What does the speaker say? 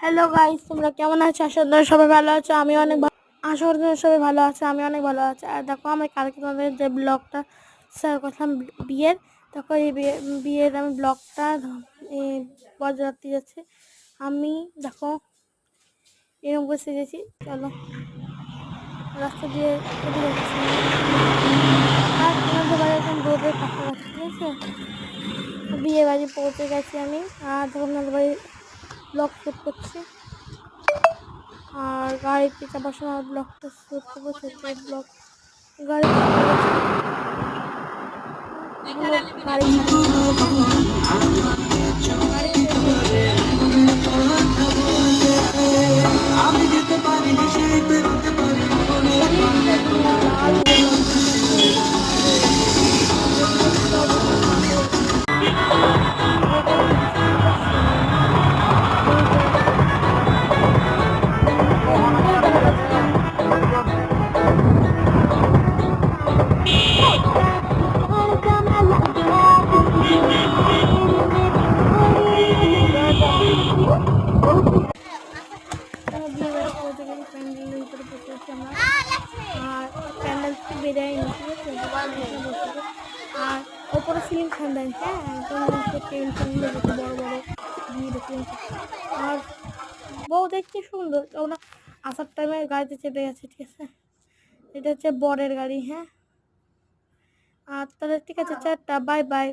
Hello guys, তোমরা কেমন আছো? আশা করি সবাই ভালো আছো। আমি অনেক আশা করি তোমরা সবাই ভালো আছো। আমি অনেক ভালো আছি। আর দেখো, আমি কালকে তোমাদের যে ব্লগটা শেয়ার করলাম বিয়ের, দেখো এই বিয়ের আমি ব্লগটা বরযাত্রী যাচ্ছে। আমি দেখো এরকম করে সেজেছি। চলো রাস্তা দিয়ে হেঁটে যাচ্ছি। আর তোমাদের বাড়ি এখন রোডের কাছাকাছি, ঠিক আছে? বিয়ে বাড়ি পৌঁছে গেছি আমি। আর দেখো আপনাদের বাড়ি ব্লগ শ্যুট করছি। আর গাড়িতে চাপার সময় ব্লগটা শ্যুট করবো, সেটাই ব্লগ। গাড়িতে গাড়ি আমি যেতে পারি সেই পেরোতে পারি প্যান্ডেলের ভিতরে বসে আছি আমরা। আর প্যান্ডেল থেকে বেরিয়ে নি, ঠিক আছে? বসে আর ওপরে সিলিং ফ্যান দেয়, হ্যাঁ, একদম টেন্ট বড় বড় দিয়ে দেখলাম। আর বউ দেখতে সুন্দর। ওরা আসার টাইমে গাড়িতে চেপে গেছে, ঠিক আছে? এটা হচ্ছে বরের গাড়ি, হ্যাঁ। আর তাহলে ঠিক আছে, চারটা, বাই বাই।